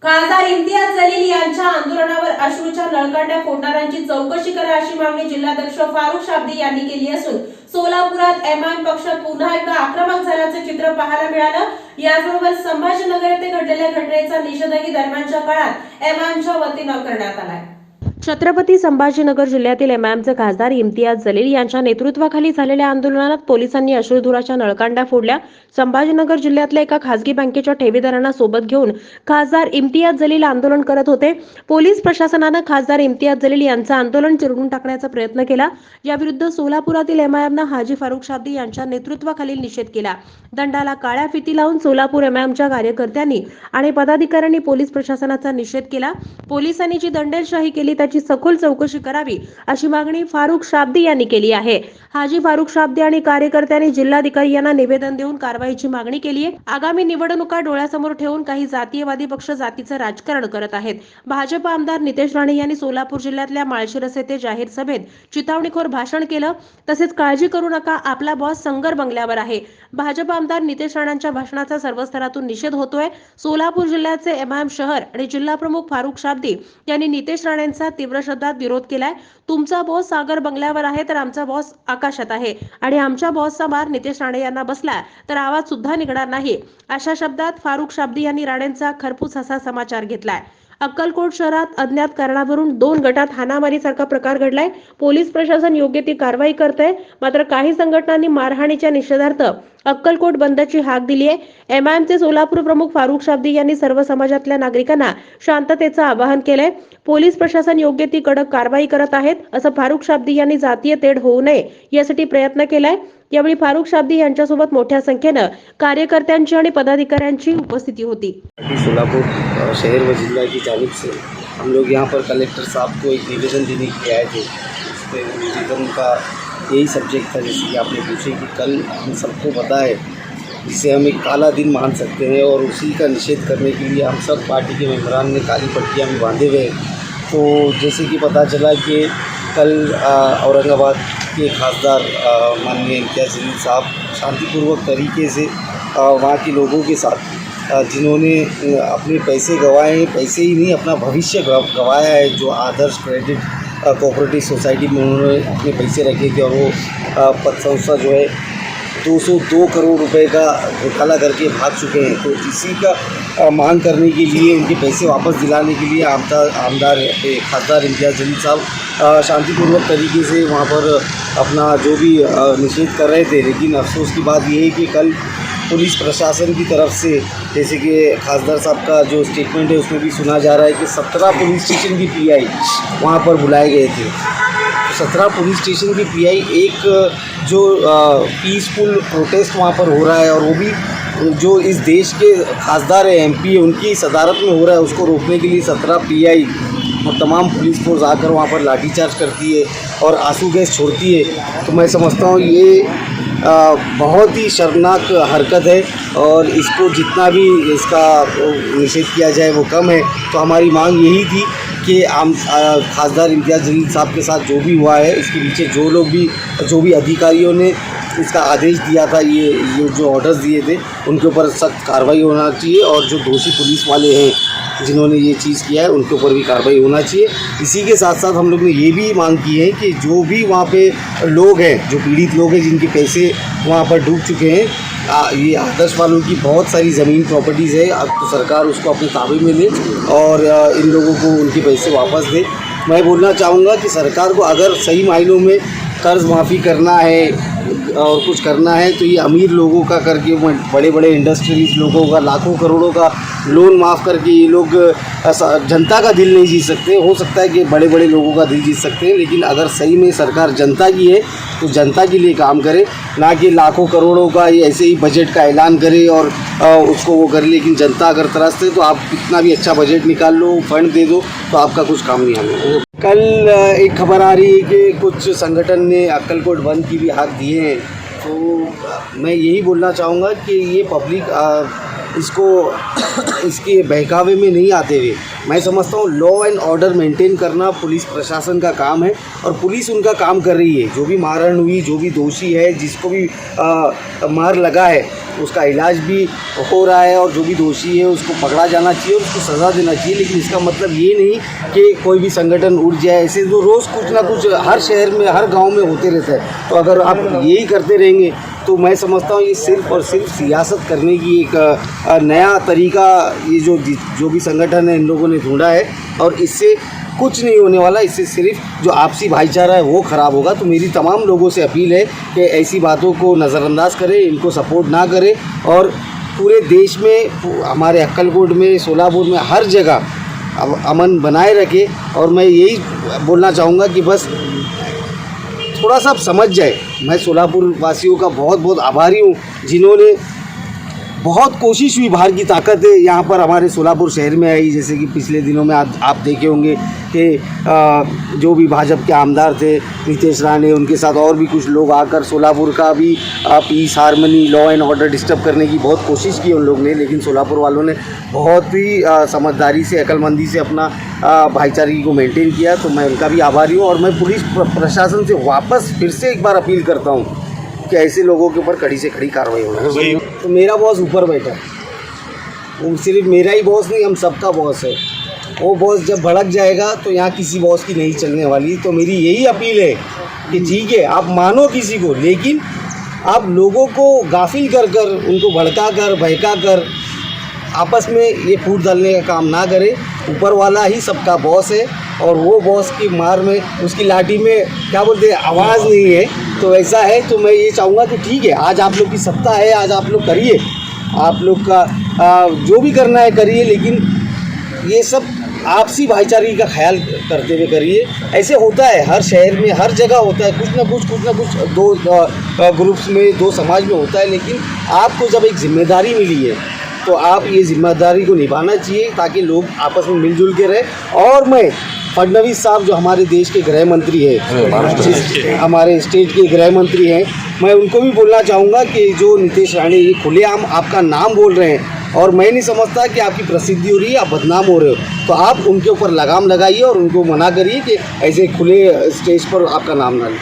खासदार इम्तियाज जलील यांच्या आंदोलनावर अश्रूच्या नळकांड्या फोडणाऱ्यांची चौकशी करा अशी मागणी जिल्हाध्यक्ष फारुख शाब्दी यांनी केली असून सोलापुरात एमआयएम पक्ष पुन्हा एकदा आक्रमक झाल्याचे चित्र पाहायला मिळालं। याचबरोबर संभाजीनगर येथे घडलेल्या घटनेचा निषेधही दरम्यानच्या काळात एमआयएमच्या वतीनं करण्यात आलाय। छत्रपती संभाजीनगर जिल्ह्यातील एमआयएमचे खासदार इम्तियाज जलील यांच्या नेतृत्वाखाली झालेल्या आंदोलनात पोलिसांनी अश्रुधुराच्या नळकांड्या फोडल्या। संभाजीनगर जिल्ह्यातल्या एका खासगी बँकेच्या ठेवीदारांना सोबत घेऊन खासदार इम्तियाज जलील आंदोलन करत होते। पोलीस प्रशासनानं खासदार इम्तियाज जलील यांचं आंदोलन चिरडून टाकण्याचा प्रयत्न केला। याविरुद्ध सोलापुरातील एमआयएमनं हाजी फारुख शाब्दी यांच्या नेतृत्वाखाली निषेध केला। दंडाला काळ्या फिती लावून सोलापूर एमआयएमच्या कार्यकर्त्यांनी आणि पदाधिकाऱ्यांनी पोलीस प्रशासनाचा निषेध केला। पोलिसांनी जी दंडेलशाही केली त्याची सखोल चौकशी करावी अशी मागणी फारुख शाब्दी यांनी केली आहे। हाजी फारुख शाब्दी आणि कार्यकर्त्यांनी जिल्हाधिकारी यांना निवेदन देऊन कारवाईची मागणी केली आहे। आगामी निवडणुका डोळ्यासमोर ठेवून काही जातीयवादी पक्ष जातीचं राजकारण करत आहेत। भाजप आमदार नितेश राणे यांनी सोलापूर जिल्ह्यातल्या माळशिरस येथे जाहीर सभेत चिथावणीखोर भाषण केलं। तसेच काळजी करू नका, आपला बॉस संगर बंगल्यावर आहे। भाजप आमदार नितेश राणेंच्या भाषणाचा सर्व स्तरातून निषेध होतोय। सोलापूर जिल्ह्याचे एमआयएम शहर आणि जिल्हा प्रमुख फारुख शाब्दी यांनी नितेश राणेंचा तीव्र शब्दात विरोध केलाय। तुमचा बॉस सागर बंगल्यावर आहे तर आमचा बॉस आकाशात आहे आणि आमच्या बॉसचा मार नितेश राणे यांना बसला तर आवाज सुद्धा निघणार नाही, अशा शब्दात फारुख शाब्दी यांनी राणेंचा खरपूस असा समाचार घेतलाय। अक्कलकोट शहरात अज्ञात कारणावरून 2 गटात हाणामारीसारखा प्रकार घडलाय। पोलीस प्रशासन योग्य ती कारवाई करतंय, मात्र काही संघटनांनी मारहाणीच्या निषेधार्थ अक्कलकोट बंदची हाक दिली आहे। एमआयएमचे सोलापूर प्रमुख फारुख शाब्दी यांनी सर्व समाजातल्या नागरिकांना शांततेचं आवाहन केलंय। पोलीस प्रशासन योग्य ती कडक कारवाई करत आहेत, असं फारुख शाब्दी यांनी जातीय तेढ होऊ नये यासाठी प्रयत्न केलाय। यावेळी फारुख शाब्दी यांच्यासोबत मोठ्या संख्येनं कार्यकर्त्यांची आणि पदाधिकाऱ्यांची उपस्थिती होती। सोलापुर शहर व जिला की जानिब से हम लोग यहाँ पर कलेक्टर साहब को एक निवेदन देने के लिए आए थे। इस पे निवेदन का यही सब्जेक्ट था, जैसे कि आपने पूछे कि कल हम सबको पता है जिसे हम एक काला दिन मान सकते हैं और उसी का निषेध करने के लिए हम सब पार्टी के मेंबरान ने काली पट्टियाँ में बांधे हुए। तो जैसे कि पता चला कि कल औरंगाबाद के खासदार माननीय इम्तियाज जलील साहब शांतिपूर्वक तरीके से वहाँ के लोगों के साथ जिन्होंने अपने पैसे गंवाए हैं, पैसे ही नहीं अपना भविष्य गंवाया है, जो आदर्श क्रेडिट कोऑपरेटिव सोसाइटी में उन्होंने अपने पैसे रखे थे और वो पतसंस्था जो है 202 करोड़ रुपए का घोटाला करके भाग चुके हैं। तो इसी का मांग करने के लिए, उनके पैसे वापस दिलाने के लिए आमदार खासदार इम्तियाज जलील साहब शांतिपूर्वक तरीके से वहाँ पर अपना जो भी निषेध कर रहे थे। लेकिन अफसोस की बात ये है कि कल पुलिस प्रशासन की तरफ से, जैसे कि खासदार साहब का जो स्टेटमेंट है उसमें भी सुना जा रहा है कि 17 पुलिस स्टेशन की पीआई वहाँ पर बुलाए गए थे। 17 पुलिस स्टेशन की पीआई एक जो पीसफुल प्रोटेस्ट वहाँ पर हो रहा है और वो भी जो इस देश के खासदार है, एमपी है, उनकी सदारत में हो रहा है, उसको रोकने के लिए 17 पीआई और तमाम पुलिस फोर्स आकर वहाँ पर लाठीचार्ज करती है और आंसू गैस छोड़ती है। तो मैं समझता हूँ ये बहुत ही शर्मनाक हरकत है और इसको जितना भी इसका निषेध किया जाए वो कम है। तो हमारी मांग यही थी कि खासदार इम्तियाज जलील साहब के साथ जो भी हुआ है, इसके पीछे जो भी अधिकारियों ने इसका आदेश दिया था, ये जो ऑर्डर्स दिए थे, उनके ऊपर सख्त कार्रवाई होना चाहिए और जो दोषी पुलिस वाले हैं जिन्होंने ये चीज़ किया है उनके ऊपर भी कार्रवाई होना चाहिए। इसी के साथ साथ हम लोग ने ये भी मांग की है कि जो भी वहाँ पे लोग हैं, जो पीड़ित लोग हैं जिनके पैसे वहाँ पर डूब चुके हैं, ये आदर्श वालों की बहुत सारी ज़मीन प्रॉपर्टीज़ है, अब तो सरकार उसको अपने ताबे में ले और इन लोगों को उनके पैसे वापस दे। मैं बोलना चाहूँगा कि सरकार को अगर सही मायनों में कर्ज़ माफ़ी करना है और कुछ करना है तो ये अमीर लोगों का करके, बड़े बड़े इंडस्ट्रीज लोगों का लाखों करोड़ों का लोन माफ़ करके ये लोग जनता का दिल नहीं जीत सकते। हो सकता है कि बड़े बड़े लोगों का दिल जीत सकते हैं, लेकिन अगर सही में सरकार जनता की है तो जनता के लिए काम करे, ना कि लाखों करोड़ों का ये ऐसे ही बजट का ऐलान करे और उसको वो करे। लेकिन जनता अगर तरसते तो आप कितना भी अच्छा बजट निकाल लो, फंड दे दो, तो आपका कुछ काम नहीं आने। कल एक खबर आ रही है कि कुछ संगठन ने अक्कलकोट बंद की भी हाक दिए हैं। तो मैं यही बोलना चाहूँगा कि ये पब्लिक इसको इसके बहकावे में नहीं आते हुए मैं समझता हूँ लॉ एंड ऑर्डर मेंटेन करना पुलिस प्रशासन का काम है और पुलिस उनका काम कर रही है। जो भी मारहानि हुई, जो भी दोषी है, जिसको भी मार लगा है, उसका इलाज भी हो रहा है और जो भी दोषी है उसको पकड़ा जाना चाहिए और उसको सज़ा देना चाहिए। लेकिन इसका मतलब ये नहीं कि कोई भी संगठन उठ जाए। ऐसे तो रोज़ कुछ ना कुछ हर शहर में, हर गांव में होते रहता है। तो अगर आप यही करते रहेंगे तो मैं समझता हूँ ये सिर्फ़ और सिर्फ सियासत करने की एक नया तरीका ये जो भी संगठन है इन लोगों ने ढूंढा है और इससे कुछ नहीं होने वाला। इससे सिर्फ जो आपसी भाईचारा है वो ख़राब होगा। तो मेरी तमाम लोगों से अपील है कि ऐसी बातों को नज़रअंदाज करें, इनको सपोर्ट ना करें और पूरे देश में, हमारे अक्कलकोट में, सोलापुर में, हर जगह अमन बनाए रखें। और मैं यही बोलना चाहूँगा कि बस थोड़ा सा आप समझ जाए। मैं सोलापुर वासियों का बहुत बहुत आभारी हूँ जिन्होंने बहुत कोशिश हुई, बाहर की ताकत है यहाँ पर हमारे सोलापुर शहर में आई। जैसे कि पिछले दिनों में आप देखे होंगे कि जो भी भाजपा के आमदार थे नितेश राणे, उनके साथ और भी कुछ लोग आकर सोलापुर का भी peace, harmony, law and order disturb करने की बहुत कोशिश की उन लोग ने। लेकिन सोलापुर वालों ने बहुत ही समझदारी से, अक्लमंदी से अपना भाईचारे को मेंटेन किया। तो मैं उनका भी आभारी हूँ और मैं पुलिस प्रशासन से वापस फिर से एक बार अपील करता हूँ कि ऐसे लोगों के ऊपर कड़ी से कड़ी कार्रवाई होनी। तो मेरा बॉस ऊपर बैठा है, वो सिर्फ मेरा ही बॉस नहीं, हम सबका बॉस है। वो बॉस जब भड़क जाएगा तो यहाँ किसी बॉस की नहीं चलने वाली। तो मेरी यही अपील है कि ठीक है आप मानो किसी को, लेकिन आप लोगों को गाफिल कर कर, उनको भड़का कर, बहका कर आपस में ये फूट डालने का काम ना करें। ऊपर वाला ही सबका बॉस है और वो बॉस की मार में, उसकी लाठी में क्या बोलते हैं, आवाज़ नहीं है। तो ऐसा है तो मैं ये चाहूँगा कि ठीक है, आज आप लोग की सत्ता है, आज आप लोग करिए, आप लोग का जो भी करना है करिए, लेकिन ये सब आपसी भाईचारे का ख्याल करते हुए करिए। ऐसे होता है हर शहर में, हर जगह होता है, कुछ ना कुछ दो ग्रुप्स में, दो समाज में होता है। लेकिन आपको जब एक जिम्मेदारी मिली है तो आप ये जिम्मेदारी को निभाना चाहिए ताकि लोग आपस में मिलजुल के रहे। और मैं फडणवीस साहब जो हमारे देश के गृह मंत्री हैं, हमारे स्टेट के गृह मंत्री हैं, मैं उनको भी बोलना चाहूँगा कि जो नितेश राणे ये खुलेआम आपका नाम बोल रहे हैं और मैं नहीं समझता कि आपकी प्रसिद्धि हो रही है, आप बदनाम हो रहे हो, तो आप उनके ऊपर लगाम लगाइए और उनको मना करिए कि ऐसे खुले स्टेज पर आपका नाम ना लें।